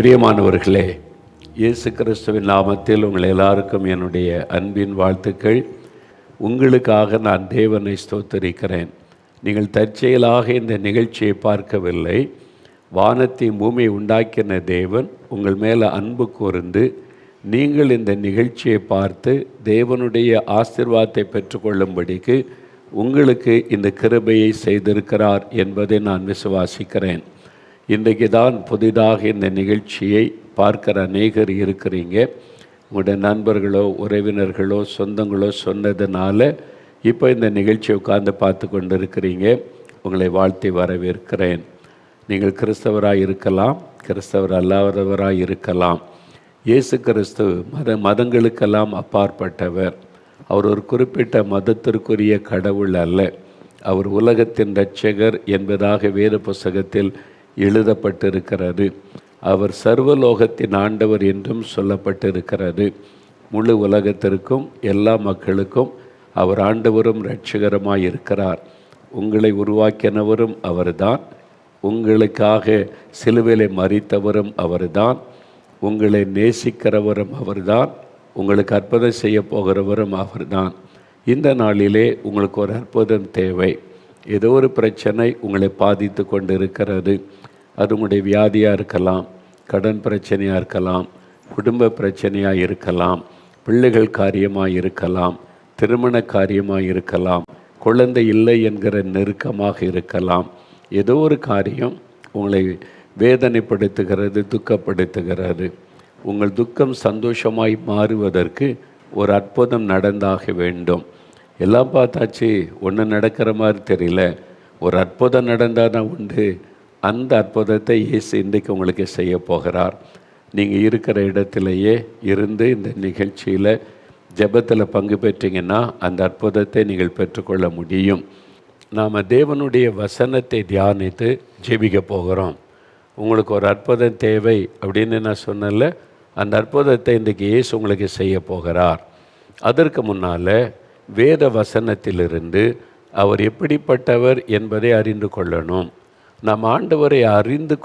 பிரியமானவர்களே, இயேசு கிறிஸ்துவின் நாமத்தில் உங்கள் எல்லாருக்கும் என்னுடைய அன்பின் வாழ்த்துக்கள். உங்களுக்காக நான் தேவனை ஸ்தோத்தரிக்கிறேன். நீங்கள் தற்செயலாக இந்த நிகழ்ச்சியை பார்க்கவில்லை. வானத்தையும் பூமியை உண்டாக்கின தேவன் உங்கள் மேலே அன்பு கூர்ந்து நீங்கள் இந்த நிகழ்ச்சியை பார்த்து தேவனுடைய ஆசீர்வாதத்தை பெற்றுக்கொள்ளும்படிக்கு உங்களுக்கு இந்த கிருபையை செய்திருக்கிறார் என்பதை நான் விசுவாசிக்கிறேன். இன்றைக்கு தான் புதிதாக இந்த நிகழ்ச்சியை பார்க்குற அநேகர் இருக்கிறீங்க. உங்களுடைய நண்பர்களோ உறவினர்களோ சொந்தங்களோ சொன்னதுனால இப்போ இந்த நிகழ்ச்சியை உட்கார்ந்து பார்த்து கொண்டு இருக்கிறீங்க. உங்களை வாழ்த்தி வரவேற்கிறேன். நீங்கள் கிறிஸ்தவராக இருக்கலாம், கிறிஸ்தவர் அல்லாதவராக இருக்கலாம். இயேசு கிறிஸ்து மதங்களுக்கெல்லாம் அப்பாற்பட்டவர். அவர் ஒரு குறிப்பிட்ட மதத்திற்குரிய கடவுள் அல்ல. அவர் உலகத்தின் இரட்சகர் என்பதாக வேத புஸ்தகத்தில் எழுதப்பட்டிருக்கிறது. அவர் சர்வலோகத்தின் ஆண்டவர் என்றும் சொல்லப்பட்டிருக்கிறது. முழு உலகத்திற்கும் எல்லா மக்களுக்கும் அவர் ஆண்டவரும் இரட்சகருமாய் இருக்கிறார். உங்களை உருவாக்கினவரும் அவர்தான், உங்களுக்காக சிலுவையிலே மரித்தவரும் அவர்தான், உங்களை நேசிக்கிறவரும் அவர்தான், உங்களுக்கு அற்புதம் செய்ய போகிறவரும் அவர்தான். இந்த நாளிலே உங்களுக்கு ஒரு அற்புதம் தேவை. ஏதோ ஒரு பிரச்சனை உங்களை பாதித்து கொண்டு இருக்கிறது. அது உங்களுடைய வியாதியாக இருக்கலாம், கடன் பிரச்சனையாக இருக்கலாம், குடும்ப பிரச்சனையாக இருக்கலாம், பிள்ளைகள் காரியமாக இருக்கலாம், திருமண காரியமாக இருக்கலாம், குழந்தை இல்லை என்கிற நெருக்கமாக இருக்கலாம். ஏதோ ஒரு காரியம் உங்களை வேதனைப்படுத்துகிறது, துக்கப்படுத்துகிறது. உங்கள் துக்கம் சந்தோஷமாய் மாறுவதற்கு ஒரு அற்புதம் நடந்தாக வேண்டும். எல்லாம் பார்த்தாச்சு, ஒன்றும் நடக்கிற மாதிரி தெரியல. ஒரு அற்புதம் நடந்தால் தான் உண்டு. அந்த அற்புதத்தை இயேசு இன்றைக்கு உங்களுக்கு செய்ய போகிறார். நீங்கள் இருக்கிற இடத்திலேயே இருந்து இந்த நிகழ்ச்சியில் ஜெபத்தில் பங்கு பெற்றீங்கன்னா அந்த அற்புதத்தை நீங்கள் பெற்றுக்கொள்ள முடியும். நாம் தேவனுடைய வசனத்தை தியானித்து ஜெபிக்க போகிறோம். உங்களுக்கு ஒரு அற்புதம் தேவை அப்படின்னு நான் சொன்னல, அந்த அற்புதத்தை இன்றைக்கு இயேசு உங்களுக்கு செய்ய போகிறார். அதற்கு முன்னால் வேத வசனத்திலிருந்து அவர் எப்படிப்பட்டவர் என்பதை அறிந்து கொள்ளணும். நாம் ஆண்டவரை அறிந்து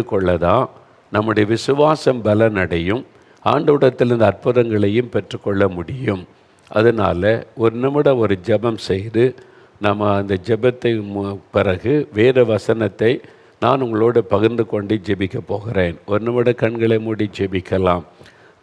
கொள்ள தான் நம்முடைய விசுவாசம் பலனடையும். ஆண்டவரிடத்திலிருந்து அற்புதங்களையும் பெற்றுக்கொள்ள முடியும். அதனால் ஒரு நிமிடம் ஒரு ஜெபம் செய்து நம்ம அந்த ஜெபத்தை பிறகு வேத வசனத்தை நான் உங்களோடு பகிர்ந்து கொண்டு ஜெபிக்க போகிறேன். ஒரு நிமிடம் கண்களை மூடி ஜெபிக்கலாம்.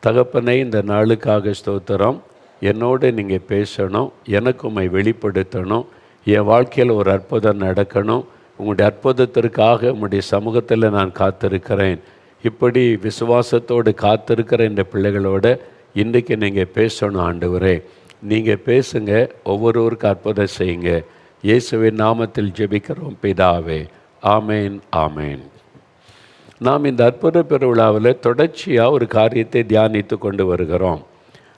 தகப்பனை, இந்த நாளுக்காக ஸ்தோத்திரம். என்னோடு நீங்கள் பேசணும், எனக்கு உம்மை வெளிப்படுத்தணும். என் வாழ்க்கையில் ஒரு அற்புதம் நடக்கணும். உங்களுடைய அற்புதத்திற்காக உங்களுடைய சமூகத்தில் நான் காத்திருக்கிறேன். இப்படி விசுவாசத்தோடு காத்திருக்கிற இந்த பிள்ளைகளோட இன்றைக்கி நீங்கள் பேசணும். ஆண்டவரே, நீங்கள் பேசுங்க, ஒவ்வொருவருக்கும் அற்புதம் செய்யுங்க. இயேசுவின் நாமத்தில் ஜெபிக்கிறோம் பிதாவே, ஆமேன் ஆமேன். நாம் இந்த அற்புத பெருவிழாவில் தொடர்ச்சியாக ஒரு காரியத்தை தியானித்து கொண்டு வருகிறோம்.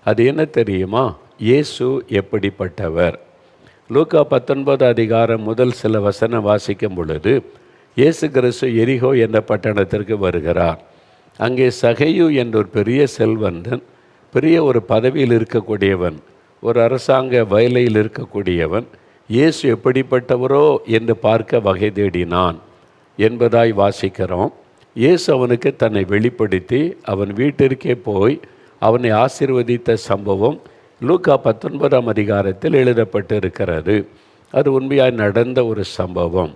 அது என்ன தெரியுமா? இயேசு எப்படிப்பட்டவர். லூக்கா 19 அதிகாரம் முதல் சில வசனம் வாசிக்கும் பொழுது, இயேசு கிறிஸ்து எரிகோ என்ற பட்டணத்திற்கு வருகிறார். அங்கே சகையு என்ற ஒரு பெரிய செல்வந்தன், பெரிய ஒரு பதவியில் இருக்கக்கூடியவன், ஒரு அரசாங்க வயலையில் இருக்கக்கூடியவன், இயேசு எப்படிப்பட்டவரோ என்று பார்க்க வகை தேடினான் என்பதாய் வாசிக்கிறோம். இயேசு அவனுக்கு தன்னை வெளிப்படுத்தி அவன் வீட்டிற்கே போய் அவனை ஆசீர்வதித்த சம்பவம் லூக்கா 19 அதிகாரத்தில் எழுதப்பட்டு இருக்கிறது. அது உண்மையாக நடந்த ஒரு சம்பவம்.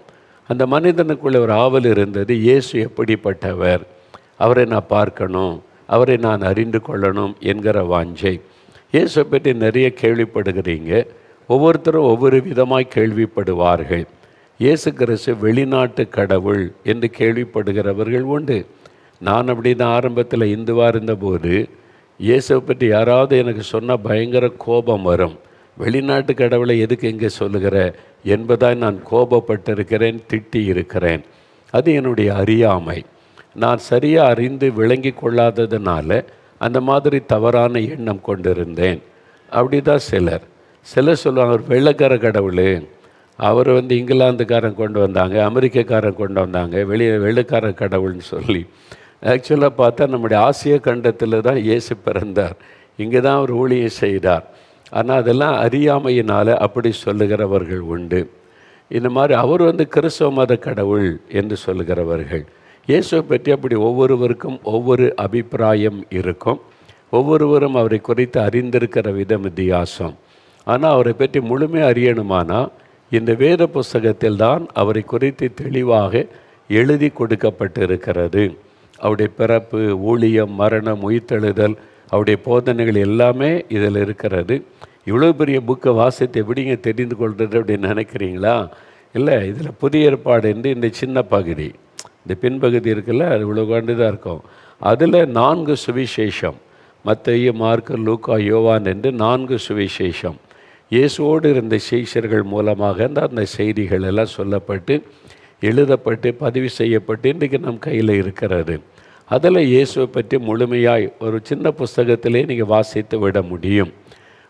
அந்த மனிதனுக்குள்ள ஒரு ஆவல் இருந்தது. இயேசு எப்படிப்பட்டவர், அவரை நான் பார்க்கணும், அவரை நான் அறிந்து கொள்ளணும் என்கிற வாஞ்சை. இயேசு பற்றி நிறைய கேள்விப்படுகிறீங்க. ஒவ்வொருத்தரும் ஒவ்வொரு விதமாய் கேள்விப்படுவார்கள். இயேசு கிறிஸ்து வெளிநாட்டு கடவுள் என்று கேள்விப்படுகிறவர்கள் உண்டு. நான் அப்படி தான் ஆரம்பத்தில் இந்துவாக இருந்தபோது இயேசுவை பற்றி யாராவது எனக்கு சொன்னால் பயங்கர கோபம் வரும். வெளிநாட்டு கடவுளை எதுக்கு எங்கே சொல்லுகிற என்பதாய் நான் கோபப்பட்டிருக்கிறேன், திட்டி இருக்கிறேன். அது என்னுடைய அறியாமை. நான் சரியாக அறிந்து விளங்கி கொள்ளாததுனால அந்த மாதிரி தவறான எண்ணம் கொண்டிருந்தேன். அப்படி தான் சிலர் சொல்லுவாங்க, அவர் வெள்ளைக்கார கடவுள், அவர் இங்கிலாந்துக்காரன் கொண்டு வந்தாங்க, அமெரிக்கக்காரன் கொண்டு வந்தாங்க, வெள்ளைக்கார கடவுள்னு சொல்லி. ஆக்சுவலாக பார்த்தா நம்முடைய ஆசிய கண்டத்தில் தான் இயேசு பிறந்தார், இங்கே தான் அவர் ஊழியம் செய்தார். ஆனால் அதெல்லாம் அறியாமையினால் அப்படி சொல்லுகிறவர்கள் உண்டு. இந்த மாதிரி அவர் கிறிஸ்தவ மத கடவுள் என்று சொல்லுகிறவர்கள். இயேசுவை பற்றி அப்படி ஒவ்வொருவருக்கும் ஒவ்வொரு அபிப்பிராயம் இருக்கும். ஒவ்வொருவரும் அவரை குறித்து அறிந்திருக்கிற விதம் வித்தியாசம். ஆனால் அவரை பற்றி முழுமையாக அறியணுமானா இந்த வேத புஸ்தகத்தில் தான் அவரை குறித்து தெளிவாக எழுதி கொடுக்கப்பட்டிருக்கிறது. அவருடைய பிறப்பு, ஊழியம், மரணம், உயிர்த்தெழுதல், அவருடைய போதனைகள் எல்லாமே இதில் இருக்கிறது. இவ்வளோ பெரிய புக்கை வாசித்து எப்படிங்க தெரிந்து கொள்வது அப்படின்னு நினைக்கிறீங்களா? இல்லை, இதில் புதிய ஏற்பாடு என்று இந்த சின்ன பகுதி, இந்த பின்பகுதி இருக்குல்ல, அது இவ்வளோ கொண்டு தான் இருக்கும். அதில் 4 சுவிசேஷம், மத்தேயு, மார்க்கு, லூக்கா, யோவான் என்று 4 சுவிசேஷம், இயேசுவோடு இருந்த சீஷர்கள் மூலமாக அந்த செய்திகள் எல்லாம் சொல்லப்பட்டு எழுதப்பட்டு பதிவு செய்யப்பட்டு இன்றைக்கு நம் கையில் இருக்கிறது. அதில் இயேசுவை பற்றி முழுமையாய் ஒரு சின்ன புஸ்தகத்திலே நீங்கள் வாசித்து விட முடியும்.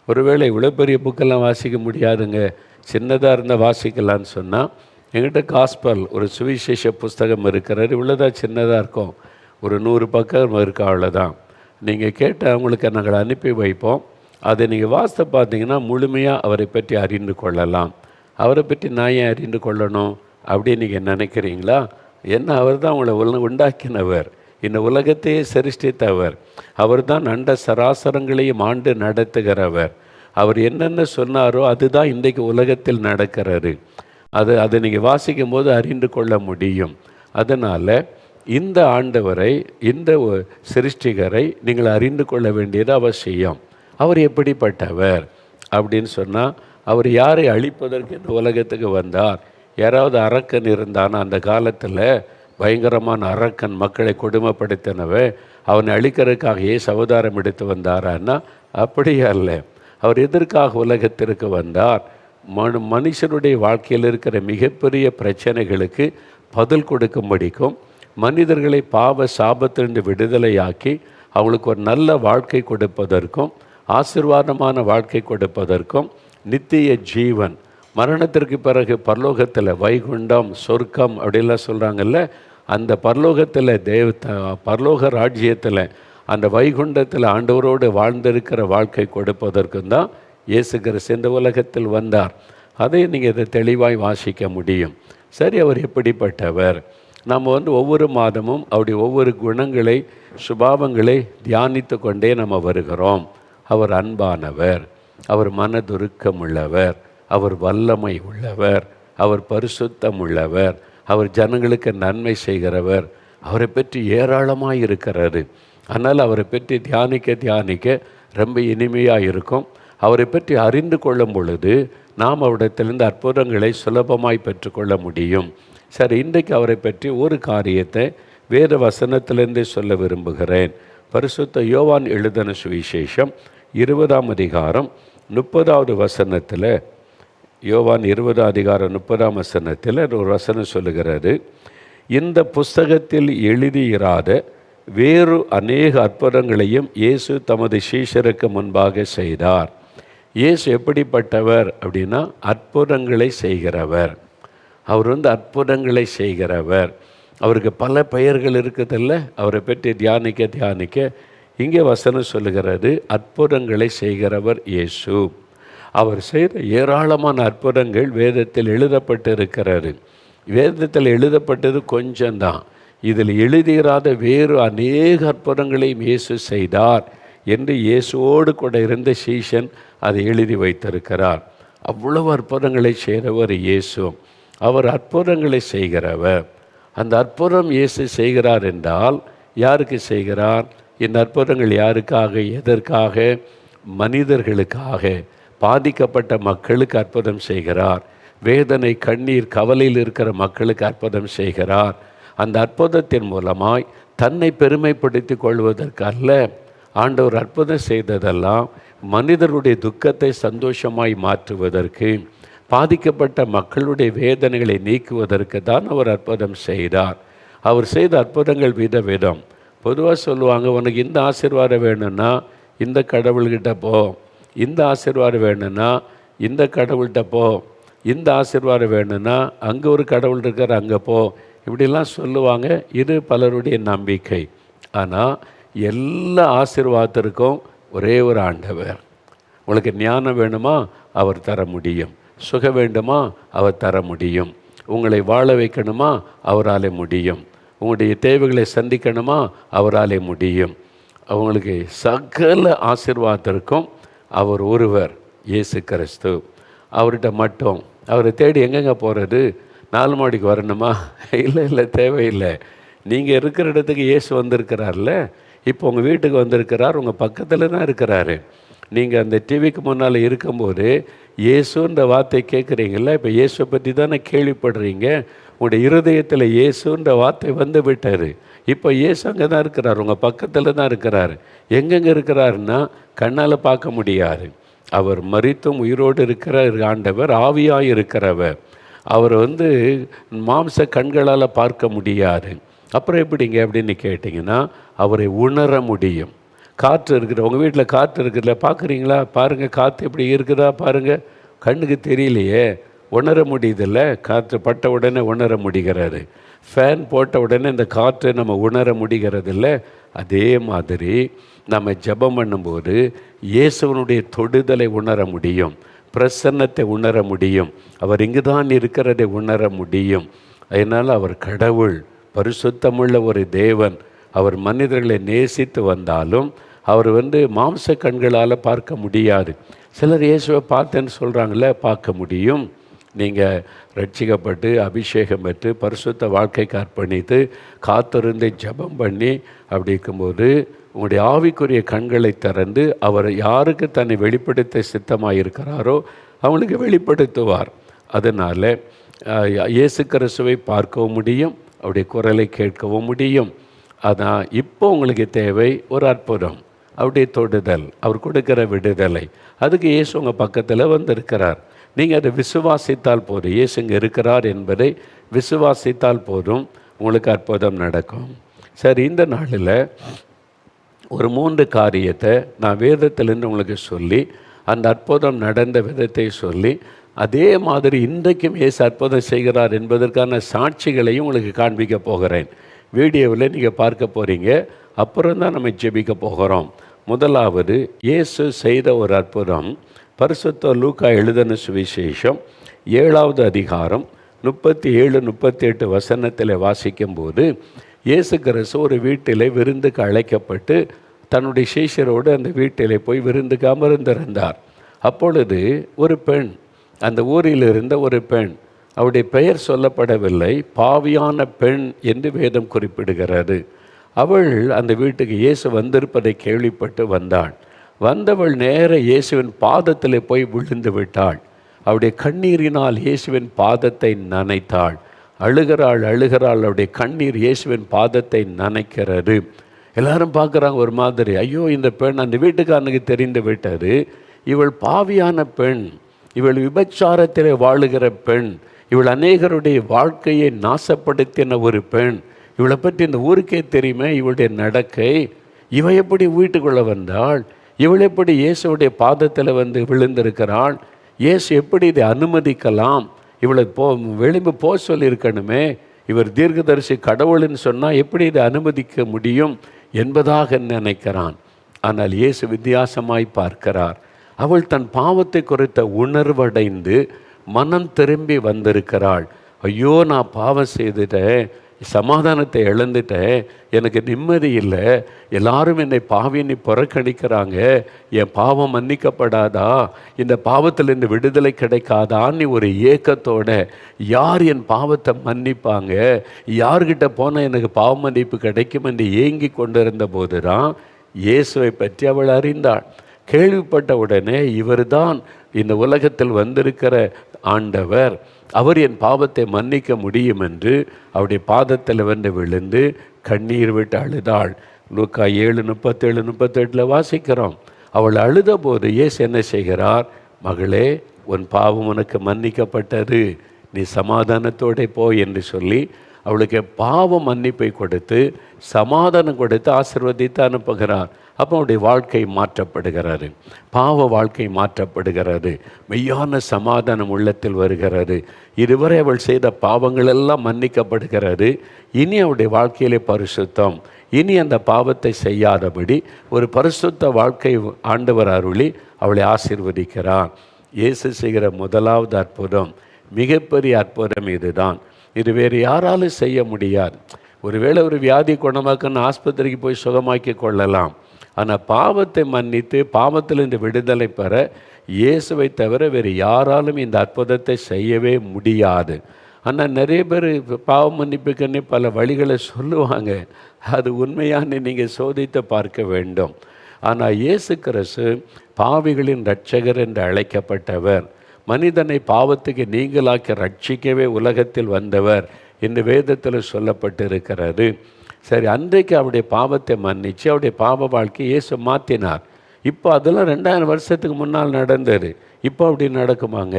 ஒருவேளை இவ்வளோ பெரிய புக்கெல்லாம் வாசிக்க முடியாதுங்க, சின்னதாக இருந்தால் வாசிக்கலான்னு சொன்னால், எங்கிட்ட காஸ்பல் ஒரு சுவிசேஷ புஸ்தகம் இருக்கிறது. இவ்வளோதான் சின்னதாக இருக்கும், ஒரு 100 பக்கம் இருக்கா, அவ்வளோதான். நீங்கள் கேட்ட அவங்களுக்கு நாங்கள் அனுப்பி வைப்போம். அதை நீங்கள் வாசித்து பார்த்தீங்கன்னா முழுமையாக அவரை பற்றி அறிந்து கொள்ளலாம். அவரை பற்றி நான் ஏன் அறிந்து கொள்ளணும் அப்படின்னு நீங்கள் நினைக்கிறீங்களா? என்ன, அவர் தான் உங்களை உண்டாக்கினவர், இந்த உலகத்தையே சிருஷ்டித்தவர், அவர் தான் அண்ட சராசரங்களையும் ஆண்டு நடத்துகிறவர். அவர் என்னென்ன சொன்னாரோ அதுதான் இன்றைக்கு உலகத்தில் நடக்கிறது. அதை நீங்கள் வாசிக்கும் போது அறிந்து கொள்ள முடியும். அதனால் இந்த ஆண்டவரை, இந்த சிருஷ்டிகரை நீங்கள் அறிந்து கொள்ள வேண்டியது அவசியம். அவர் எப்படிப்பட்டவர் அப்படின்னு சொன்னால், அவர் யாரை அழிப்பதற்கு இந்த உலகத்துக்கு வந்தார்? யாராவது அரக்கன் இருந்தானா? அந்த காலத்தில் பயங்கரமான அரக்கன் மக்களை கொடுமைப்படுத்தினவன், அவனை அழிக்கிறதுக்காக ஏசு அவதாரம் எடுத்து வந்தாரான்னா அப்படியே அல்ல. அவர் எதற்காக உலகத்திற்கு வந்தார்? மனுஷனுடைய வாழ்க்கையில் இருக்கிற மிகப்பெரிய பிரச்சனைகளுக்கு பதில் கொடுக்கும்படிக்கும், மனிதர்களை பாவ சாபத்திலிருந்து விடுதலையாக்கி அவங்களுக்கு ஒரு நல்ல வாழ்க்கை கொடுப்பதற்கும், ஆசீர்வாதமான வாழ்க்கை கொடுப்பதற்கும், நித்திய ஜீவன், மரணத்திற்கு பிறகு பரலோகத்தில் வைகுண்டம், சொர்க்கம் அப்படிலாம் சொல்கிறாங்கல்ல, அந்த பரலோகத்தில் பரலோக ராஜ்யத்தில், அந்த வைகுண்டத்தில் ஆண்டவரோடு வாழ்ந்திருக்கிற வாழ்க்கை கொடுப்பதற்கும் தான் இயேசு கிறிஸ்து இந்த உலகத்தில் வந்தார். அதை நீங்கள் இதை தெளிவாய் வாசிக்க முடியும். சரி, அவர் எப்படிப்பட்டவர்? நாம் ஒவ்வொரு மாதமும் அவருடைய ஒவ்வொரு குணங்களை, சுபாவங்களை தியானித்து கொண்டே நம்ம வருகிறோம். அவர் அன்பானவர், அவர் மனதுருக்கம் உள்ளவர், அவர் வல்லமை உள்ளவர், அவர் பரிசுத்தம் உள்ளவர், அவர் ஜனங்களுக்கு நன்மை செய்கிறவர். அவரை பற்றி ஏராளமாக இருக்கிறது. அதனால் அவரை பற்றி தியானிக்க ரொம்ப இனிமையாக இருக்கும். அவரை பற்றி அறிந்து கொள்ளும் பொழுது நாம் அவரிடத்திலிருந்து அற்புதங்களை சுலபமாய் பெற்றுக்கொள்ள முடியும். சரி, இன்றைக்கு அவரை பற்றி ஒரு காரியத்தை வேத வசனத்திலிருந்தே சொல்ல விரும்புகிறேன். பரிசுத்த யோவான் எழுதின சுவிசேஷம் 20ஆம் அதிகாரம் 30வது வசனத்தில், யோவான் 20ஆம் அதிகாரம் 30ஆம் வசனத்தில் ஒரு வசனம் சொல்லுகிறது, இந்த புஸ்தகத்தில் எழுதியிராத வேறு அநேக அற்புதங்களையும் இயேசு தமது சீஷருக்கு முன்பாக செய்தார். இயேசு எப்படிப்பட்டவர் அப்படின்னா, அற்புதங்களை செய்கிறவர். அவர் அற்புதங்களை செய்கிறவர். அவருக்கு பல பெயர்கள் இருக்குதில்ல. அவரை பற்றி தியானிக்க இங்கே வசனம் சொல்லுகிறது, அற்புதங்களை செய்கிறவர் இயேசு. அவர் செய்த ஏராளமான அற்புதங்கள் வேதத்தில் எழுதப்பட்டு இருக்கிறது. வேதத்தில் எழுதப்பட்டது கொஞ்சம்தான். இதில் எழுதியிராத வேறு அநேக அற்புதங்களையும் இயேசு செய்தார் என்று இயேசுவோடு கூட இருந்த சீஷன் அதை எழுதி வைத்திருக்கிறார். அவ்வளவு அற்புதங்களை செய்கிறவர் இயேசு. அவர் அற்புதங்களை செய்கிறவர். அந்த அற்புதம் இயேசு செய்கிறார் என்றால் யாருக்கு செய்கிறார்? இந்த அற்புதங்கள் யாருக்காக, எதற்காக? மனிதர்களுக்காக, பாதிக்கப்பட்ட மக்களுக்கு அற்புதம் செய்கிறார். வேதனை, கண்ணீர், கவலையில் இருக்கிற மக்களுக்கு அற்புதம் செய்கிறார். அந்த அற்புதத்தின் மூலமாய் தன்னை பெருமைப்படுத்தி கொள்வதற்கு அல்ல. ஆண்டவர் அற்புதம் செய்ததெல்லாம் மனிதருடைய துக்கத்தை சந்தோஷமாய் மாற்றுவதற்கு, பாதிக்கப்பட்ட மக்களுடைய வேதனைகளை நீக்குவதற்கு தான் அவர் அற்புதம் செய்தார். அவர் செய்த அற்புதங்கள் விதவிதம். பொதுவாக சொல்லுவாங்க, உனக்கு இந்த ஆசீர்வாதம் வேணும்னா இந்த கடவுள்கிட்ட போ, இந்த ஆசீர்வாதம் வேணும்னா இந்த கடவுள்கிட்ட போ, இந்த ஆசீர்வாதம் வேணும்னா அங்கே ஒரு கடவுள் இருக்கிற அங்கே போ, இப்படிலாம் சொல்லுவாங்க. இது பலருடைய நம்பிக்கை. ஆனால் எல்லா ஆசீர்வாதத்திற்கும் ஒரே ஒரு ஆண்டவர். உங்களுக்கு ஞானம் வேணுமா? அவர் தர முடியும். சுகம் வேண்டுமா? அவர் தர முடியும். உங்களை வாழ வைக்கணுமா? அவரால் முடியும். உங்களுடைய தேவைகளை சந்திக்கணுமா, அவராலே முடியும். அவங்களுக்கு சகல ஆசீர்வாதத்திற்கும் அவர் ஒருவர் இயேசு கிறிஸ்து. அவர்கிட்ட மட்டும் அவரை தேடி எங்கெங்கே போகிறது? 4 மாடிக்கு வரணுமா? இல்லை, தேவையில்லை. நீங்கள் இருக்கிற இடத்துக்கு இயேசு வந்திருக்கிறார்ல. இப்போ உங்கள் வீட்டுக்கு வந்திருக்கிறார், உங்கள் பக்கத்தில் தான் இருக்கிறாரு. நீங்கள் அந்த டிவிக்கு முன்னால் இருக்கும்போது இயேசுன்ற வார்த்தை கேட்குறீங்கள, இப்போ இயேசுவை பற்றி தானே கேள்விப்படுறீங்க. உங்களுடைய இருதயத்தில் இயேசுன்ற வார்த்தை வந்து விட்டார். இப்போ இயேசு அங்கே தான் இருக்கிறார், உங்கள் பக்கத்தில் தான் இருக்கிறார். எங்கெங்கே இருக்கிறாருன்னா கண்ணால் பார்க்க முடியாது. அவர் மரித்தும் உயிரோடு இருக்கிற ஆண்டவர், ஆவியாக இருக்கிறவர். அவர் மாம்ச கண்களால் பார்க்க முடியாது. அப்புறம் எப்படிங்க அப்படின்னு கேட்டிங்கன்னா, அவரை உணர முடியும். காற்று இருக்கிற உங்கள் வீட்டில் காற்று இருக்குதுல்ல, பார்க்குறீங்களா? பாருங்கள், காற்று எப்படி இருக்குதா பாருங்கள். கண்ணுக்கு தெரியலையே, உணர முடியுதில்ல. காற்று பட்ட உடனே உணர முடிகிறது. ஃபேன் போட்ட உடனே இந்த காற்றை நம்ம உணர முடிகிறது இல்லை? அதே மாதிரி நம்ம ஜெபம் பண்ணும்போது இயேசுவனுடைய தொடுதலை உணர முடியும், பிரசன்னத்தை உணர முடியும், அவர் இங்கு தான் இருக்கிறதை உணர முடியும். அதனால் அவர் கடவுள், பரிசுத்தமுள்ள ஒரு தேவன். அவர் மனிதர்களை நேசித்து வந்தாலும் அவர் மாம்ச கண்களால் பார்க்க முடியாது. சிலர் இயேசுவை பார்த்தேன்னு சொல்கிறாங்களே, பார்க்க முடியும். நீங்கள் ரட்சிக்கப்பட்டு அபிஷேகம் பெற்று பரிசுத்த வாழ்க்கைக்கு அர்ப்பணித்து காத்திருந்து ஜெபம் பண்ணி அப்படி இருக்கும்போது உங்களுடைய ஆவிக்குரிய கண்களை திறந்து அவர் யாருக்கு தன்னை வெளிப்படுத்த சித்தமாக இருக்கிறாரோ அவங்களுக்கு வெளிப்படுத்துவார். அதனால் இயேசு கிறிஸ்துவை பார்க்கவும் முடியும், அவருடைய குரலை கேட்கவும் முடியும். அதான் இப்போ உங்களுக்கு தேவை ஒரு அற்புதம், அவருடைய தொடுதல், அவர் கொடுக்கிற விடுதலை. அதுக்கு இயேசு உங்கள் பக்கத்தில் வந்திருக்கிறார். நீங்கள் அதை விசுவாசித்தால் போதும், இயேசு இங்கே இருக்கிறார் என்பதை விசுவாசித்தால் போதும், உங்களுக்கு அற்புதம் நடக்கும். சரி, இந்த நாளில் ஒரு 3 காரியத்தை நான் வேதத்திலேருந்து உங்களுக்கு சொல்லி அந்த அற்புதம் நடந்த விதத்தை சொல்லி அதே மாதிரி இன்றைக்கும் இயேசு அற்புதம் செய்கிறார் என்பதற்கான சாட்சிகளையும் உங்களுக்கு காண்பிக்க போகிறேன். வீடியோவில் நீங்கள் பார்க்க போகிறீங்க. அப்புறம் தான் நம்ம ஜெபிக்க போகிறோம். முதலாவது இயேசு செய்த ஒரு அற்புதம் பரிசுத்த லூக்கா எழுதின சுவிசேஷம் 7வது அதிகாரம் 37-38 வசனத்தில் வாசிக்கும்போது இயேசு கிறிஸ்து ஒரு வீட்டில் விருந்துக்கு அழைக்கப்பட்டு தன்னுடைய சீஷரோடு அந்த வீட்டில் போய் விருந்துக்கு அமர்ந்திருந்தார். அப்பொழுது ஒரு பெண், அந்த ஊரில் இருந்த ஒரு பெண், அவருடைய பெயர் சொல்லப்படவில்லை, பாவியான பெண் என்று வேதம் குறிப்பிடுகிறது. அவள் அந்த வீட்டுக்கு இயேசு வந்திருப்பதை கேள்விப்பட்டு வந்தாள். வந்தவள் நேர இயேசுவின் பாதத்தில் போய் விழுந்து விட்டாள். அவருடைய கண்ணீரினால் இயேசுவின் பாதத்தை நனைத்தாள். அழுகிறாள். அவருடைய கண்ணீர் இயேசுவின் பாதத்தை நனைக்கிறது. எல்லாரும் பார்க்குறாங்க ஒரு மாதிரி, ஐயோ இந்த பெண், அந்த வீட்டுக்காரனுக்கு தெரிந்து விட்டது, இவள் பாவியான பெண், இவள் விபச்சாரத்தில் வாழுகிற பெண், இவள் அநேகருடைய வாழ்க்கையை நாசப்படுத்தின ஒரு பெண், இவளை பற்றி இந்த ஊருக்கே தெரியுமே இவளுடைய நடக்கை, இவ எப்படி வீட்டுக்குள்ளே வந்தாள், இவள் எப்படி இயேசுடைய பாதத்தில் விழுந்திருக்கிறாள், இயேசு எப்படி இதை அனுமதிக்கலாம், இவளை வெளிம்பு போக சொல்லியிருக்கணுமே, இவர் தீர்க்கதரிசி கடவுள்னு சொன்னால் எப்படி இதை அனுமதிக்க முடியும் என்பதாக நினைக்கிறான். ஆனால் இயேசு வித்தியாசமாய் பார்க்கிறார். அவள் தன் பாவத்தை குறித்த உணர்வடைந்து மனம் திரும்பி வந்திருக்கிறாள். ஐயோ நான் பாவம் செய்துட்டேன், சமாதானத்தை இழந்துட்டேன், எனக்கு நிம்மதி இல்லை, எல்லாரும் என்னை பாவியை புறக்கணிக்கிறாங்க, என் பாவம் மன்னிக்கப்படாதா, இந்த பாவத்திலிருந்து விடுதலை கிடைக்காதான்னு ஒரு ஏக்கத்தோட யார் என் பாவத்தை மன்னிப்பாங்க, யார்கிட்ட போனால் எனக்கு பாவ மன்னிப்பு கிடைக்கும் என்று ஏங்கி கொண்டிருந்த போது தான் இயேசுவை பற்றி அவள் அறிந்தாள். கேள்விப்பட்ட உடனே இவர்தான் இந்த உலகத்தில் வந்திருக்கிற ஆண்டவர், அவர் என் பாவத்தை மன்னிக்க முடியும் என்று அவருடைய பாதத்தில் விழுந்து கண்ணீர் விட்டு அழுதாள். லூக்கா 7:37-38 வாசிக்கிறோம். அவள் அழுத போது இயேசு என்ன செய்கிறார்? மகளே, உன் பாவம் உனக்கு மன்னிக்கப்பட்டது, நீ சமாதானத்தோடு போ என்று சொல்லி அவளுக்கு பாவ மன்னிப்பை கொடுத்து சமாதானம் கொடுத்து ஆசீர்வதித்து அனுப்புகிறார். அப்போ அவருடைய வாழ்க்கை மாற்றப்படுகிறது, பாவ வாழ்க்கை மாற்றப்படுகிறது, மெய்யான சமாதானம் உள்ளத்தில் வருகிறது. இதுவரை அவள் செய்த பாவங்கள் எல்லாம் மன்னிக்கப்படுகிறது. இனி அவருடைய வாழ்க்கையிலே பரிசுத்தம், இனி அந்த பாவத்தை செய்யாதபடி ஒரு பரிசுத்த வாழ்க்கை ஆண்டவர் அருளி அவளை ஆசீர்வதிக்கிறார். இயேசு செய்கிற முதலாவது அற்புதம், மிகப்பெரிய அற்புதம் இதுதான். இது வேறு யாராலும் செய்ய முடியாது. ஒருவேளை ஒரு வியாதி குணமாக்கன்னு ஆஸ்பத்திரிக்கு போய் சுகமாக்கி கொள்ளலாம். ஆனால் பாவத்தை மன்னித்து பாவத்திலிருந்து விடுதலை பெற இயேசுவை தவிர வேறு யாராலும் இந்த அற்புதத்தை செய்யவே முடியாது. ஆனால் நிறைய பேர் பாவ மன்னிப்புக்குன்னு பல வழிகளை சொல்லுவாங்க. அது உண்மையானு நீங்கள் சோதித்து பார்க்க வேண்டும். ஆனால் இயேசு கிறிஸ்து பாவிகளின் இரட்சகர் என்று அழைக்கப்பட்டவர், மனிதனை பாவத்துக்கு நீங்களாக்கி ரட்சிக்கவே உலகத்தில் வந்தவர் என்று வேதத்தில் சொல்லப்பட்டிருக்கிறது. சரி, அன்றைக்கு அவருடைய பாவத்தை மன்னித்து அவருடைய பாவ வாழ்க்கையை இயேசு மாற்றினார். இப்போ அதெல்லாம் 2000 வருஷத்துக்கு முன்னால் நடந்தது. இப்போ அப்படி நடக்குமாங்க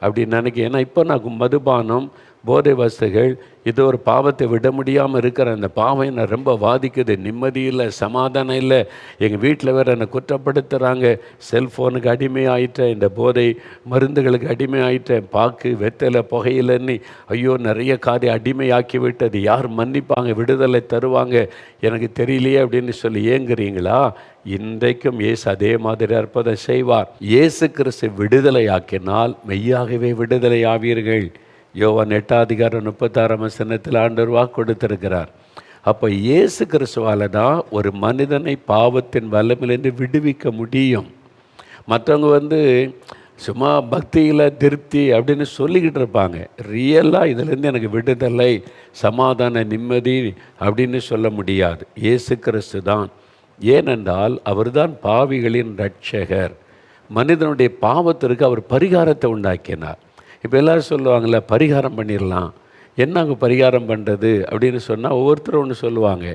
அப்படின்னு நினைக்க. ஏன்னா இப்போ நான் மதுபானம், போதை வஸ்துகள், இது ஒரு பாவத்தை விட முடியாமல் இருக்கிற அந்த பாவம் என்னை ரொம்ப வாதிக்குது. நிம்மதி இல்லை, சமாதானம் இல்லை. எங்கள் வீட்டில் வேறு என்னை குற்றப்படுத்துகிறாங்க. செல்ஃபோனுக்கு அடிமையாயிட்டேன், இந்த போதை மருந்துகளுக்கு அடிமையாயிட்டேன், பாக்கு வெத்தலை புகையிலன்னு ஐயோ நிறைய காரியம் அடிமையாக்கி விட்டது. யார் மன்னிப்பாங்க, விடுதலை தருவாங்க, எனக்கு தெரியலையே அப்படின்னு சொல்லி ஏங்குறீங்களா? இன்றைக்கும் இயேசு அதே மாதிரி அற்புதம் செய்வார். இயேசு கிறிஸ்து விடுதலை ஆக்கினால் மெய்யாகவே விடுதலை ஆவீர்கள். யோவான் 8:36 ஆண்டவர் வாக்கு கொடுத்திருக்கிறார். அப்போ இயேசு கிறிஸ்துவால் தான் ஒரு மனிதனை பாவத்தின் வல்லமையிலிருந்து விடுவிக்க முடியும். மற்றவங்க சும்மா பக்தியில் திருப்தி அப்படின்னு சொல்லிக்கிட்டு இருப்பாங்க. ரியலாக இதிலேருந்து எனக்கு விடுதலை, சமாதான, நிம்மதி அப்படின்னு சொல்ல முடியாது. இயேசு கிறிஸ்து தான். ஏனென்றால் அவர்தான் பாவிகளின் இரட்சகர். மனிதனுடைய பாவத்திற்கு அவர் பரிகாரத்தை உண்டாக்கினார். இப்போ எல்லோரும் சொல்லுவாங்கள்ல, பரிகாரம் பண்ணிடலாம். என்னங்க பரிகாரம் பண்ணுறது அப்படின்னு சொன்னால் ஒவ்வொருத்தரும் ஒன்று சொல்லுவாங்க.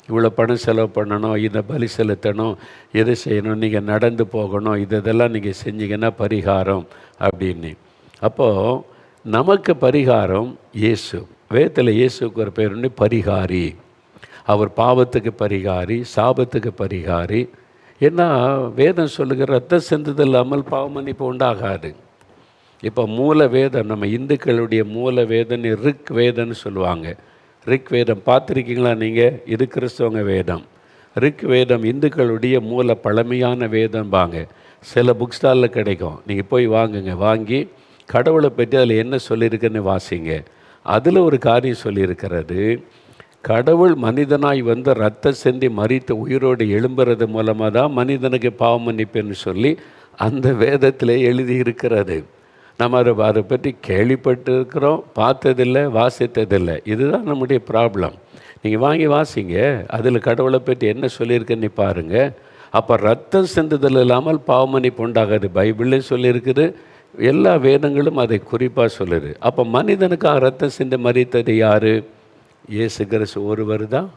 இவ்வளோ பணம் செலவு பண்ணணும், இதை பலி செலுத்தணும், எது செய்யணும், நீங்கள் நடந்து போகணும், இதெல்லாம் நீங்கள் செஞ்சீங்கன்னா பரிகாரம் அப்படின்னு. அப்போது நமக்கு பரிகாரம் இயேசு. வேதத்தில் இயேசுக்கு ஒரு பேர் உண்டு, பரிகாரி. அவர் பாவத்துக்கு பரிகாரி, சாபத்துக்கு பரிகாரி. ஏன்னா வேதம் சொல்லுகிற ரத்தம் சிந்துதல் இல்லாமல் பாவ மன்னிப்பு உண்டாகாது. இப்போ மூல வேதம், நம்ம இந்துக்களுடைய மூல வேதம் ரிக் வேதம்னு சொல்லுவாங்க. ரிக் வேதம் பார்த்துருக்கீங்களா நீங்கள்? இது கிறிஸ்தவங்க வேதம். ரிக் வேதம் இந்துக்களுடைய மூல பழமையான வேதம்பாங்க. சில புக் ஸ்டாலில் கிடைக்கும், நீங்கள் போய் வாங்குங்க. வாங்கி கடவுளை பற்றி அதில் என்ன சொல்லியிருக்குன்னு வாசிங்க. அதில் ஒரு காரியம் சொல்லியிருக்கிறது, கடவுள் மனிதனாய் ரத்தம் சிந்தி மரித்து உயிரோடு எழும்புறது மூலமாக தான் மனிதனுக்கு பாவம் மன்னிப்புன்னு சொல்லி அந்த வேதத்தில் எழுதியிருக்கிறது. நம்ம அதை பற்றி கேள்விப்பட்டிருக்கிறோம், பார்த்ததில்லை, வாசித்ததில்லை. இதுதான் நம்முடைய ப்ராப்ளம். நீங்கள் வாங்கி வாசிங்க, அதில் கடவுளை பற்றி என்ன சொல்லியிருக்குன்னு பாருங்கள். அப்போ ரத்தம் சிந்துதல் இல்லாமல் பாவ மன்னிப்பு உண்டாகாது. பைபிள்லேயும் சொல்லியிருக்குது, எல்லா வேதங்களும் அதை குறிப்பாக சொல்லுது. அப்போ மனிதனுக்காக ரத்தம் சிந்து மரித்தது யார்? இயேசு கிறிஸ்து ஒருவர் தான்.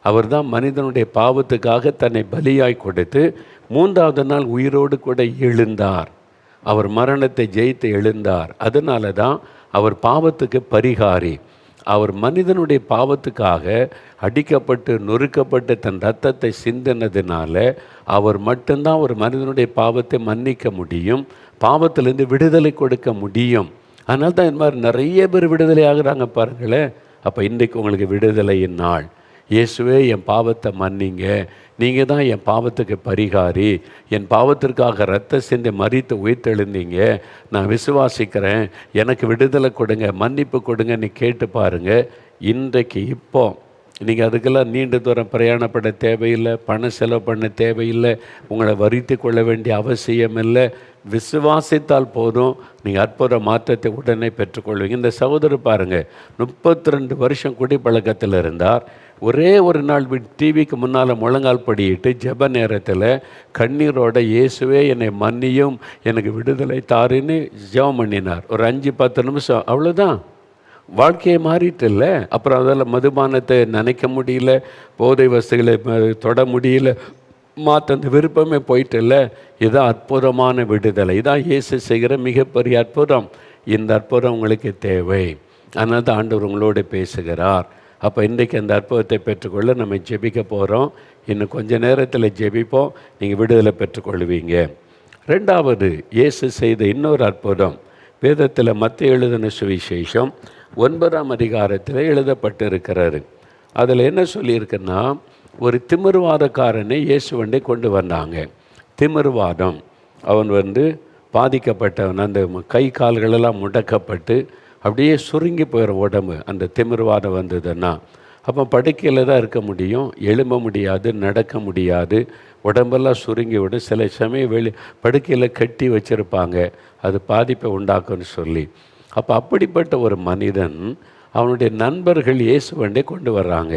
அவர் தான் மனிதனுடைய பாவத்துக்காக தன்னை பலியாய் கொடுத்து 3ஆவது நாள் உயிரோடு கூட எழுந்தார். அவர் மரணத்தை ஜெயித்து எழுந்தார். அதனால தான் அவர் பாவத்துக்கு பரிகாரி. அவர் மனிதனுடைய பாவத்துக்காக அடிக்கப்பட்டு நொறுக்கப்பட்டு தன் இரத்தத்தை சிந்தினதுனால அவர் மட்டும்தான் ஒரு மனிதனுடைய பாவத்தை மன்னிக்க முடியும், பாவத்திலேருந்து விடுதலை கொடுக்க முடியும். அதனால தான் இந்த மாதிரி நிறைய பேர் விடுதலை ஆகுறாங்க பாருங்களேன். அப்போ இன்றைக்கு உங்களுக்கு விடுதலையின் நாள். இயேசுவே என் பாவத்தை மன்னிங்க, நீங்கள் தான் என் பாவத்துக்கு பரிகாரி, என் பாவத்திற்காக ரத்த சிந்தி மரித்து உயிர்த்தெழுந்தீங்க, நான் விசுவாசிக்கிறேன், எனக்கு விடுதலை கொடுங்க, மன்னிப்பு கொடுங்கன்னு கேட்டு பாருங்கள். இன்றைக்கு இப்போ நீங்கள் அதுக்கெல்லாம் நீண்ட தூரம் பிரயாணப்பட தேவையில்லை, பணம் செலவு பண்ண தேவையில்லை, உங்களை வருத்தி கொள்ள வேண்டிய அவசியம் இல்லை. விசுவாசித்தால் போதும், நீங்கள் அற்புத மாற்றத்தை உடனே பெற்றுக்கொள்வீங்க. இந்த சகோதரர் பாருங்கள், 32 வருஷம் குடிப்பழக்கத்தில் இருந்தார். ஒரே ஒரு நாள் டிவிக்கு முன்னால் முழங்கால் படியிட்டு ஜெப நேரத்தில் கண்ணீரோட இயேசுவே என்னை மன்னியும், எனக்கு விடுதலை தாருன்னு ஜெபம் பண்ணினார். ஒரு 5-10 நிமிஷம், அவ்வளோதான். வாழ்க்கையை மாறிட்டு இல்லை. அப்புறம் அதில் மதுபானத்தை நினைக்க முடியல, போதை வஸ்துகளை தொட முடியல, மாற்ற அந்த விருப்பமே போயிட்டு இல்லை. இதுதான் அற்புதமான விடுதலை. இதான் இயேசு செய்கிற மிகப்பெரிய அற்புதம். இந்த அற்புதம் உங்களுக்கு தேவை. அதனால தான் ஆண்டவர் உங்களோடு பேசுகிறார். அப்போ இன்றைக்கு அந்த அற்புதத்தை பெற்றுக்கொள்ள நம்ம ஜெபிக்க போகிறோம். இன்னும் கொஞ்சம் நேரத்தில் ஜெபிப்போம், நீங்கள் விடுதலை பெற்றுக்கொள்வீங்க. 2வது இயேசு செய்த இன்னொரு அற்புதம் வேதத்தில் மத்தேயு எழுதின சுவிசேஷம் 9ஆம் அதிகாரத்தில் எழுதப்பட்டிருக்கிறாரு. அதில் என்ன சொல்லியிருக்குன்னா, ஒரு திமிர்வாதக்காரனை இயேசுவண்டை கொண்டு வந்தாங்க. திமிர்வாதம், அவன் பாதிக்கப்பட்டவன், அந்த கை கால்களெல்லாம் முடக்கப்பட்டு அப்படியே சுருங்கி போகிற உடம்பு, அந்த திமிர்வாதம் வந்ததுன்னா அப்போ படுக்கையில் தான் இருக்க முடியும், எழும்ப முடியாது, நடக்க முடியாது, உடம்பெல்லாம் சுருங்கி விடும். சில சமயம் படுக்கையில் கட்டி வச்சுருப்பாங்க, அது பாதிப்பை உண்டாக்குன்னு சொல்லி. அப்போ அப்படிப்பட்ட ஒரு மனிதன் அவனுடைய நண்பர்கள் இயேசுவண்டை கொண்டு வர்றாங்க.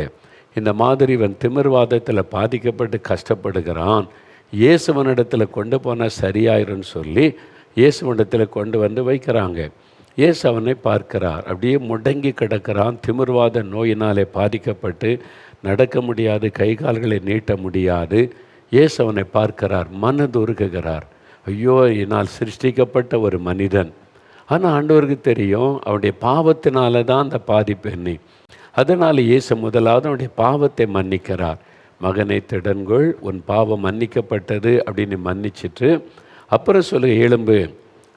இந்த மாதிரி இவன் திமிர்வாதத்தில் பாதிக்கப்பட்டு கஷ்டப்படுகிறான், இயேசுவனிடத்தில் கொண்டு போனால் சரியாயிருன்னு சொல்லி இயேசுவனிடத்தில் கொண்டு வந்து வைக்கிறாங்க. இயேசு அவனை பார்க்கிறார். அப்படியே முடங்கி கிடக்கிறான், திமிர்வாத நோயினாலே பாதிக்கப்பட்டு நடக்க முடியாது, கை கால்களை நீட்ட முடியாது. இயேசு அவனை பார்க்கிறார், மனதுருகுகிறார். ஐயோ, என்னால் சிருஷ்டிக்கப்பட்ட ஒரு மனிதன். ஆனால் ஆண்டவருக்கு தெரியும் அவனுடைய பாவத்தினால தான் அந்த பாதிப்பு என்ன. அதனால் இயேசு முதலாவது அவனுடைய பாவத்தை மன்னிக்கிறார். மகனை திடன்கொள், உன் பாவம் மன்னிக்கப்பட்டது அப்படின்னு மன்னிச்சிட்டு அப்புறம் எழும்பு,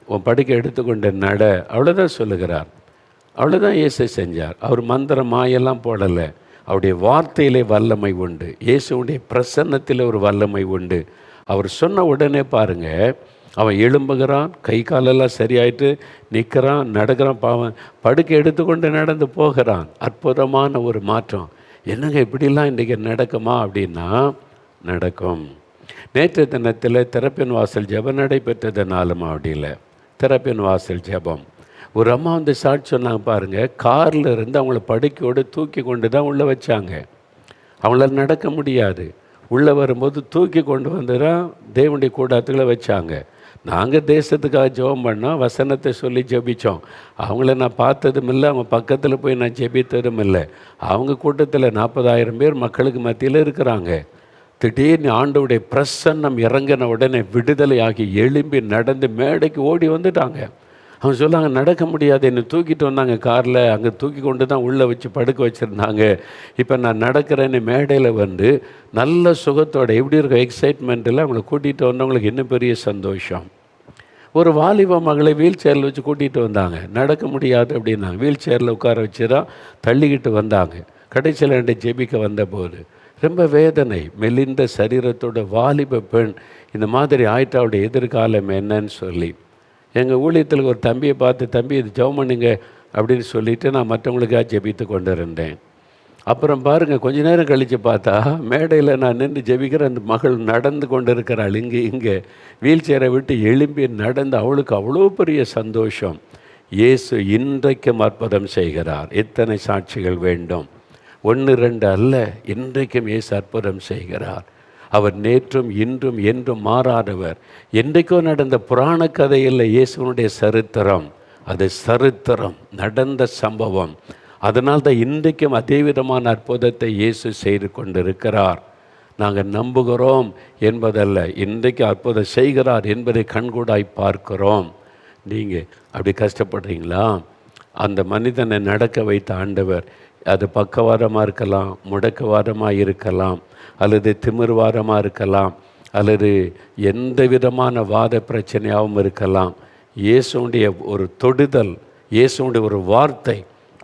உன் படுக்கை எடுத்துக்கொண்டு நட, அவ்வளோதான் சொல்லுகிறார். அவ்வளோதான் இயேசு செஞ்சார். அவர் மந்திரம் மாயெல்லாம் போடலை. அவருடைய வார்த்தையிலே வல்லமை உண்டு, இயேசுடைய பிரசன்னத்தில் ஒரு வல்லமை உண்டு. அவர் சொன்ன உடனே பாருங்கள், அவன் எழும்புகிறான், கை காலெல்லாம் சரியாயிட்டு நிற்கிறான், நடக்கிறான். பாவன் படுக்கை எடுத்துக்கொண்டு நடந்து போகிறான். அற்புதமான ஒரு மாற்றம். என்னங்க இப்படிலாம் இன்றைக்கி நடக்குமா அப்படின்னா நடக்கும். நேற்று தினத்தில் திறப்பின் வாசல் ஜெபம் நடைபெற்றது. 4 மாவடியில் திறப்பின் வாசல் ஜெபம். ஒரு அம்மா வந்து சாட்சி சொன்னாங்க பாருங்கள், காரில் இருந்து அவங்கள படுக்கையோடு தூக்கி கொண்டு தான் உள்ளே வச்சாங்க. அவங்களால நடக்க முடியாது. உள்ளே வரும்போது தூக்கி கொண்டு வந்து தான் தேவனுடைய கூடாரத்தில் வச்சாங்க. நாங்கள் தேசத்துக்காக ஜெபம் பண்ணோம், வசனத்தை சொல்லி ஜெபித்தோம். அவங்கள நான் பார்த்ததும் இல்லை, அவங்க பக்கத்தில் போய் நான் ஜெபித்ததும் இல்லை. அவங்க கூட்டத்தில் 40,000 பேர் மக்களுக்கு மத்தியில் இருக்கிறாங்க. திடீர்னு ஆண்டவருடைய பிரசன்னம் இறங்கின உடனே விடுதலையாகி எழும்பி நடந்து மேடைக்கு ஓடி வந்துட்டாங்க. அவங்க சொல்லாங்க, நடக்க முடியாது, என்னை தூக்கிட்டு வந்தாங்க காரில், அங்கே தூக்கி கொண்டு தான் உள்ளே வச்சு படுக்க வச்சுருந்தாங்க. இப்போ நான் நடக்கிறேன்னு மேடையில் வந்து நல்ல சுகத்தோட எப்படி இருக்க எக்ஸைட்மெண்ட்டில் அவங்கள கூட்டிகிட்டு வந்தவங்களுக்கு இன்னும் பெரிய சந்தோஷம். ஒரு வாலிப மகளை வீல் சேரில் வச்சு கூட்டிகிட்டு வந்தாங்க. நடக்க முடியாது அப்படின்னாங்க. வீல் சேரில் உட்கார வச்சு தான் தள்ளிக்கிட்டு வந்தாங்க. கடைசியில் ரெண்டு ஜெபிக்க வந்தபோது ரொம்ப வேதனை. மெலிந்த சரீரத்தோட வாலிப பெண் இந்த மாதிரி ஆயிட்டா அவருடைய எதிர்காலம் என்னன்னு சொல்லி எங்கள் ஊழியத்தில் ஒரு தம்பியை பார்த்து, தம்பி இது ஜெபம் பண்ணுங்க அப்படின்னு சொல்லிவிட்டு நான் மற்றவங்களுக்காக ஜெபித்து கொண்டு இருந்தேன். அப்புறம் பாருங்கள், கொஞ்ச நேரம் கழித்து பார்த்தா மேடையில் நான் நின்று ஜெபிக்கிற அந்த மகள் நடந்து கொண்டு இருக்கிறாள். இங்கே வீல் சேரை விட்டு எழும்பி நடந்து, அவளுக்கு அவ்வளோ பெரிய சந்தோஷம். இயேசு இன்றைக்கும் அற்புதம் செய்கிறார். எத்தனை சாட்சிகள் வேண்டும்? 1 2 அல்ல, இன்றைக்கும் இயேசு அற்புதம் செய்கிறார். அவர் நேற்றும் இன்றும் என்றும் மாறாதவர். என்றைக்கோ நடந்த புராண கதையில் இயேசுனுடைய சரித்திரம், அது சரித்திரம், நடந்த சம்பவம். அதனால் தான் இன்றைக்கும் அதே விதமான அற்புதத்தை இயேசு செய்து கொண்டிருக்கிறார். நாங்கள் நம்புகிறோம் என்பதல்ல, இன்றைக்கு அற்புதம் செய்கிறார் என்பதை கண்கூடாய் பார்க்கிறோம். நீங்கள் அப்படி கஷ்டப்படுறீங்களா? அந்த மனிதனை நடக்க வைத்த ஆண்டவர், அது பக்கவாதமாக இருக்கலாம், முடக்கவாதமாக இருக்கலாம், அல்லது திமிர்வாதமாக இருக்கலாம், அல்லது எந்த விதமான வாத பிரச்சனையாகவும் இருக்கலாம். இயேசுடைய ஒரு தொடுதல், இயேசுடைய ஒரு வார்த்தை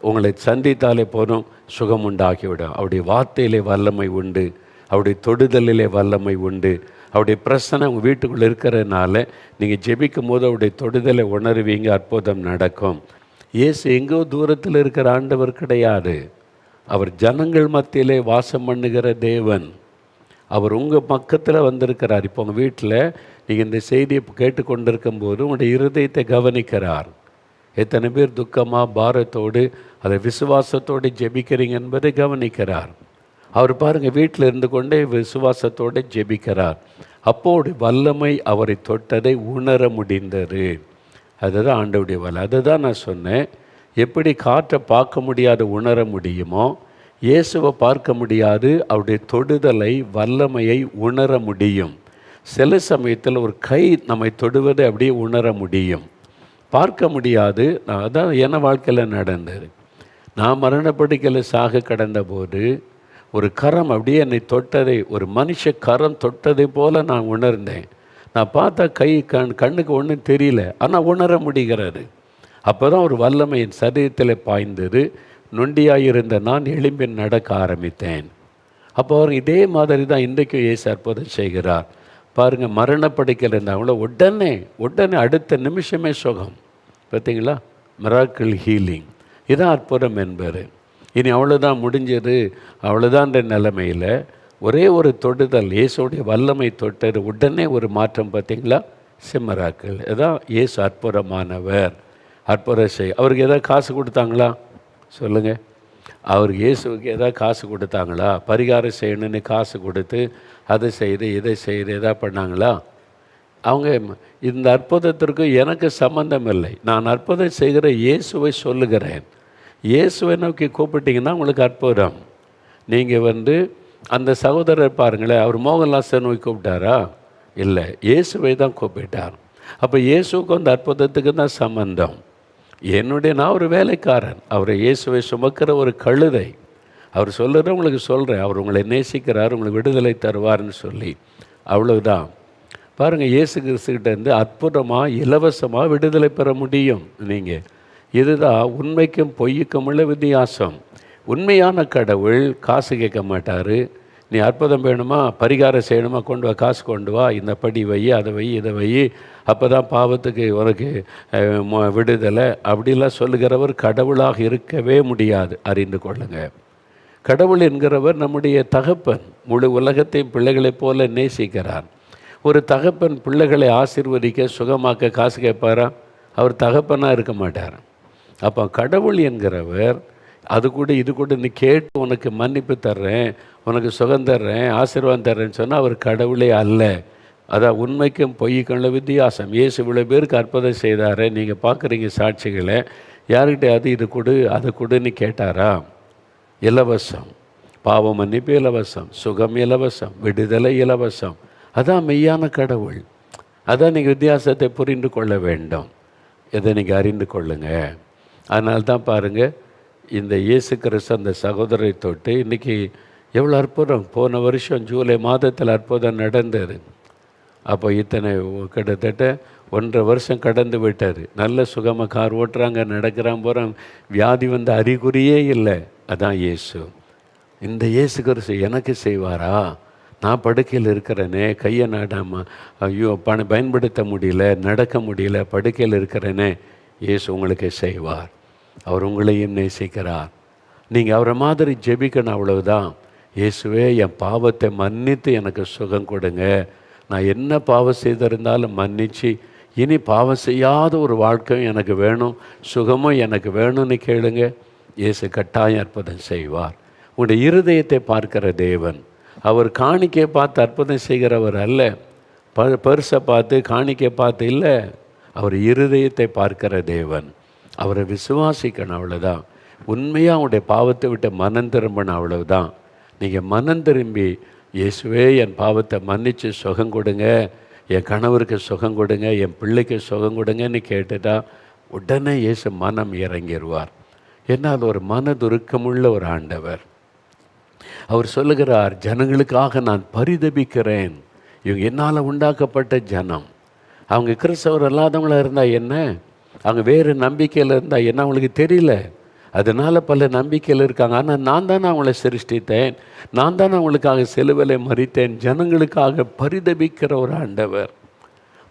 உங்களை சந்தித்தாலே போதும், சுகம் உண்டாகிவிடும். அவருடைய வார்த்தையிலே வல்லமை உண்டு, அவருடைய தொடுதலிலே வல்லமை உண்டு. அவருடைய பிரச்சனை உங்கள் வீட்டுக்குள்ளே இருக்கிறதுனால நீங்கள் ஜெபிக்கும் போது அவருடைய தொடுதலை உணர்வீங்க, அற்புதம் நடக்கும். இயேசு எங்கோ தூரத்தில் இருக்கிற ஆண்டவர் கிடையாது. அவர் ஜனங்கள் மத்தியிலே வாசம் பண்ணுகிற தேவன். அவர் உங்கள் பக்கத்தில் வந்திருக்கிறார். இப்போ உங்கள் வீட்டில் நீங்கள் இந்த செய்தியை கேட்டுக்கொண்டிருக்கும் போது உங்களுடைய இருதயத்தை கவனிக்கிறார். எத்தனை பேர் துக்கமாக பாரத்தோடு அதை விசுவாசத்தோடு ஜெபிக்கிறீங்க என்பதை கவனிக்கிறார். அவர் பாருங்கள், வீட்டில் இருந்து கொண்டே விசுவாசத்தோடு ஜெபிக்கிறார். அப்போது வல்லமை அவரை தொட்டதை உணர முடிந்தது. அதுதான் ஆண்டவருடைய வல்ல. அதுதான் நான் சொன்னேன், எப்படி காற்றை பார்க்க முடியாது உணர முடியுமோ, இயேசுவை பார்க்க முடியாது, அவருடைய தொடுதலை வல்லமையை உணர முடியும். சில சமயத்தில் ஒரு கை நம்மை தொடுவதை அப்படியே உணர முடியும், பார்க்க முடியாது. அதான் என் வாழ்க்கையில் நடந்தது. நான் மரணப்படுக்கையில் சாக கடந்த போது ஒரு கரம் அப்படியே என்னை தொட்டதை, ஒரு மனுஷ கரம் தொட்டதை போல் நான் உணர்ந்தேன். நான் பார்த்தா கை கண்ணுக்கு ஒன்றும் தெரியல, ஆனால் உணர முடிகிறது. அப்போ தான் ஒரு வல்லமை என் சரீரத்தில் பாய்ந்தது. நொண்டியாயிருந்த நான் எழும்பி நடக்க ஆரம்பித்தேன். அப்போ அவர் இதே மாதிரி தான் இன்றைக்கும் இயேசு அற்புதம் செய்கிறார். பாருங்கள், மரணப்படுக்கையில் இருந்தாங்களோ உடனே அடுத்த நிமிஷமே சுகம். பார்த்தீங்களா? Miracle healing. இதான் அற்புதம் என்பது. இனி அவ்வளோதான் முடிஞ்சது, அவ்வளோதான்ற நிலைமையில் ஒரே ஒரு தொடுதல், இயேசுடைய வல்லமை தொட்டது, உடனே ஒரு மாற்றம். பார்த்தீங்களா? சிம்மராக்கள். இதான் இயேசு அற்புதமானவர். அற்புதம் செய். அவருக்கு எதாவது காசு கொடுத்தாங்களா? சொல்லுங்கள். அவருக்கு இயேசுவுக்கு எதாவது காசு கொடுத்தாங்களா? பரிகாரம் செய்யணுன்னு காசு கொடுத்து அதை செய்து இதை செய்து எதாவது பண்ணாங்களா? அவங்க இந்த அற்புதத்திற்கு எனக்கு சம்பந்தம் இல்லை, நான் அற்புதம் செய்கிற இயேசுவை சொல்லுகிறேன். இயேசுவை நோக்கி கூப்பிட்டிங்கன்னா உங்களுக்கு அற்புதம். நீங்கள் அந்த சகோதரர் பாருங்களேன், அவர் மோகன்லாஸை நோக்கி கூப்பிட்டாரா? இல்லை, இயேசுவை தான் கூப்பிட்டார். அப்போ இயேசுக்கும் அந்த அற்புதத்துக்கு தான் சம்பந்தம். நான் ஒரு வேலைக்காரன், அவரை இயேசுவை சுமக்கிற ஒரு கழுதை. அவர் சொல்லுற உங்களுக்கு சொல்கிறேன், அவர் உங்களை நேசிக்கிறார், உங்களுக்கு விடுதலை தருவார்னு சொல்லி. அவ்வளவுதான். பாருங்கள், இயேசு கிறிஸ்துக்கிட்டேருந்து அற்புதமாக இலவசமாக விடுதலை பெற முடியும் நீங்கள். இதுதான் உண்மைக்கும் பொய்யுக்கும் உள்ள வித்தியாசம். உண்மையான கடவுள் காசு கேட்க மாட்டார். நீ அற்புதம் வேணுமா, பரிகாரம் செய்யணுமா, கொண்டு வா, காசு கொண்டு வா, இந்த படி வை, அதை வை, இதை வை, அப்போ தான் பாவத்துக்கு உனக்கு விடுதலை, அப்படிலாம் சொல்லுகிறவர் கடவுளாக இருக்கவே முடியாது. அறிந்து கொள்ளுங்கள். கடவுள் என்கிறவர் நம்முடைய தகப்பன். முழு உலகத்தையும் பிள்ளைகளைப் போல நேசிக்கிறார். ஒரு தகப்பன் பிள்ளைகளை ஆசீர்வதிக்க சுகமாக்க காசு கேட்பாரா? அவர் தகப்பனாக இருக்க மாட்டார். அப்போ கடவுள் என்கிறவர் அது கூட இது கூட நீ கேட்டு உனக்கு மன்னிப்பு தர்றேன், உனக்கு சுகம் தர்றேன், ஆசீர்வாதம் தர்றேன்னு சொன்னால் அவர் கடவுளே அல்ல. அதான் உண்மைக்கும் பொய்க்கும் உள்ள வித்தியாசம். இயேசு இவ்வளோ பேருக்கு அற்புதம் செய்தார், நீங்கள் பார்க்குறீங்க சாட்சிகளை. யார்கிட்ட அது இது கொடு அதை கொடுன்னு கேட்டாரா? இலவசம். பாவம் மன்னிப்பு இலவசம், சுகம் இலவசம், விடுதலை இலவசம். அதான் மெய்யான கடவுள். அதான் நீங்கள் வித்தியாசத்தை புரிந்து கொள்ள வேண்டும். இதை நீங்கள் அறிந்து கொள்ளுங்க. அதனால்தான் பாருங்கள், இந்த இயேசு கிறிஸ்து அந்த சகோதரை தொட்டு இன்றைக்கி எவ்வளோ அற்புதம். போன வருஷம் ஜூலை மாதத்தில் அற்புதம் நடந்தது. அப்போ இத்தனை கிட்டத்தட்ட 1.5 வருஷம் கடந்து விட்டார். நல்ல சுகமாக கார் ஓட்டுறாங்க, நடக்கிறாங்க, போகிறாங்க. வியாதி வந்த அறிகுறியே இல்லை. அதான் இயேசு. இந்த இயேசு கிறிஸ்து எனக்கு செய்வாரா? நான் படுக்கையில் இருக்கிறேனே, கையை நாடாமல், ஐயோ பயன்படுத்த முடியல, நடக்க முடியல, படுக்கையில் இருக்கிறேனே. இயேசு உங்களுக்கு செய்வார். அவர் உங்களையும் நேசிக்கிறார். நீங்கள் அவரை மாதிரி ஜெபிக்கணும், அவ்வளவுதான். இயேசுவே, என் பாவத்தை மன்னித்து எனக்கு சுகம் கொடுங்க. நான் என்ன பாவம் செய்திருந்தாலும் மன்னிச்சு இனி பாவம் செய்யாத ஒரு வாழ்க்கையும் எனக்கு வேணும், சுகமும் எனக்கு வேணும்னு கேளுங்க. இயேசு கட்டாயம் அற்புதம் செய்வார். உங்களுடைய இருதயத்தை பார்க்கிற தேவன். அவர் காணிக்கையை பார்த்து அற்புதம் செய்கிறவர் அல்ல, பரிசை பார்த்து காணிக்கை பார்த்து இல்லை. அவர் இருதயத்தை பார்க்கிற தேவன். அவரை விசுவாசிக்கணும், அவ்வளோதான். உண்மையாக அவனுடைய பாவத்தை விட்டு மனம் திரும்பணும், அவ்வளவுதான். நீங்கள் மனம் திரும்பி இயேசுவே என் பாவத்தை மன்னித்து சுகம் கொடுங்க, என் கணவருக்கு சுகம் கொடுங்க, என் பிள்ளைக்கு சுகம் கொடுங்கன்னு கேட்டுட்டா உடனே இயேசு மனம் இறங்கிடுவார். என்னால் ஒரு மனதுருக்கமுள்ள ஒரு ஆண்டவர். அவர் சொல்லுகிறார், ஜனங்களுக்காக நான் பரிதபிக்கிறேன். இவங்க என்னால் உண்டாக்கப்பட்ட ஜனம். அவங்க கிறிஸ்தவர் அல்லாதவங்களாக இருந்தால் என்ன, அவங்க வேறு நம்பிக்கையில் இருந்தால் என்ன, அவங்களுக்கு தெரியல. அதனால் பல நம்பிக்கையில் இருக்காங்க. ஆனால் நான் தானே அவங்கள சிருஷ்டித்தேன், நான் தானே அவங்களுக்காக சிலுவையிலே மரித்தேன். ஜனங்களுக்காக பரிதபிக்கிற ஒரு ஆண்டவர்.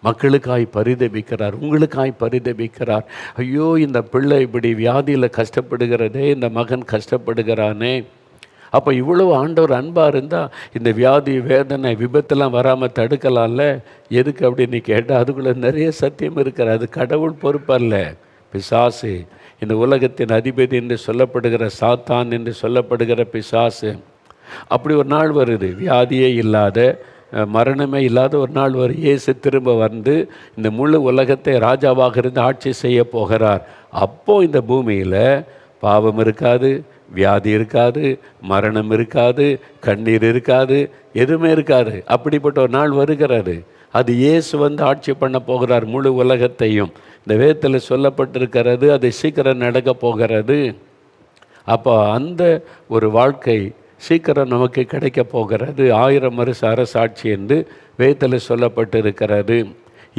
மக்களுக்காய் பரிதபிக்கிறார், உங்களுக்காய் பரிதபிக்கிறார். ஐயோ, இந்த பிள்ளை இப்படி வியாதியில் கஷ்டப்படுகிறதே, இந்த மகன் கஷ்டப்படுகிறானே. அப்போ இவ்வளோ ஆண்டவர் அன்பாக இருந்தால் இந்த வியாதி வேதனை விபத்தெல்லாம் வராமல் தடுக்கலாம்ல. எதுக்கு அப்படின்னு கேட்டால் அதுக்குள்ளே நிறைய சத்தியம் இருக்கிறது. அது கடவுள் பொறுப்பல்ல, பிசாசு. இந்த உலகத்தின் அதிபதி என்று சொல்லப்படுகிற சாத்தான் என்று சொல்லப்படுகிற பிசாசு. அப்படி ஒரு நாள் வருது, வியாதியே இல்லாத, மரணமே இல்லாத ஒரு நாள் வரும். இயேசு திரும்ப வந்து இந்த முழு உலகத்தை ராஜாவாக இருந்து ஆட்சி செய்ய போகிறார். அப்போது இந்த பூமியில் பாவம் இருக்காது, வியாதி இருக்காது, மரணம் இருக்காது, கண்ணீர் இருக்காது, எதுவுமே இருக்காது. அப்படிப்பட்ட ஒரு நாள் வருகிறது. அது இயேசு வந்து ஆட்சி பண்ண போகிறார் முழு உலகத்தையும். இந்த வேதத்தில் சொல்லப்பட்டிருக்கிறது, அது சீக்கிரம் நடக்க போகிறது. அப்போ அந்த ஒரு வாழ்க்கை சீக்கிரம் நமக்கு கிடைக்க போகிறது. 1000 வருஷ அரசாட்சி என்று வேதத்தில் சொல்லப்பட்டிருக்கிறது.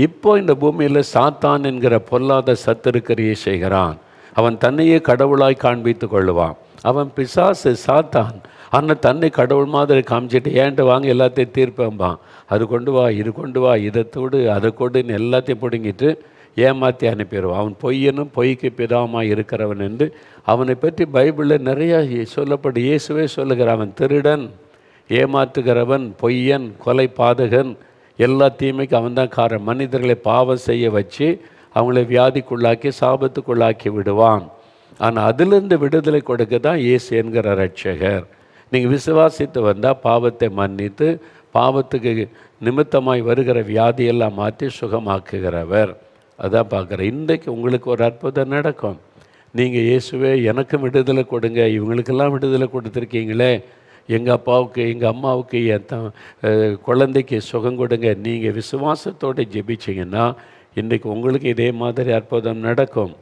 இப்போ இந்த பூமியில் சாத்தான் என்கிற பொல்லாத சத்துருக்கிரியை செய்கிறான். அவன் தன்னையே கடவுளாய் காண்பித்து கொள்ளுவான். அவன் பிசாசு, சாத்தான். ஆனால் தன்னை கடவுள் மாதிரி காமிச்சிட்டு ஏன்ட்டு வாங்க எல்லாத்தையும் தீர்ப்பம்பான். அது கொண்டு வா, இது கொண்டு வா, இதை தொடு, அதை கொடுன்னு எல்லாத்தையும் பிடுங்கிட்டு ஏமாற்றி அனுப்பிடுவான். அவன் பொய்யனும் பொய்க்கு பிதாவுமாய் இருக்கிறவன் என்று அவனை பற்றி பைபிளில் நிறையா சொல்லப்பட்டு இயேசுவே சொல்லுகிறான். அவன் திருடன், ஏமாற்றுகிறவன், பொய்யன், கொலை பாதகன், எல்லா தீமைக்கும் அவன் தான் காரணம். மனிதர்களை பாவம் செய்ய வச்சு அவங்களை வியாதிக்குள்ளாக்கி சாபத்துக்குள்ளாக்கி விடுவான். ஆனால் அதிலிருந்து விடுதலை கொடுக்க தான் இயேசு என்கிற ரட்சகர். நீங்கள் விசுவாசித்து வந்தால் பாவத்தை மன்னித்து பாவத்துக்கு நிமித்தமாய் வருகிற வியாதியெல்லாம் மாற்றி சுகமாக்குகிறவர். அதான் பார்க்குறேன். இன்றைக்கு உங்களுக்கு ஒரு அற்புதம் நடக்கும். நீங்கள் இயேசுவே எனக்கும் விடுதலை கொடுங்க, இவங்களுக்கெல்லாம் விடுதலை கொடுத்துருக்கீங்களே, எங்கள் அப்பாவுக்கு எங்கள் அம்மாவுக்கு என் குழந்தைக்கு சுகம் கொடுங்க, நீங்கள் விசுவாசத்தோடு ஜெபிச்சிங்கன்னா இன்றைக்கு உங்களுக்கு இதே மாதிரி அற்புதம் நடக்கும்.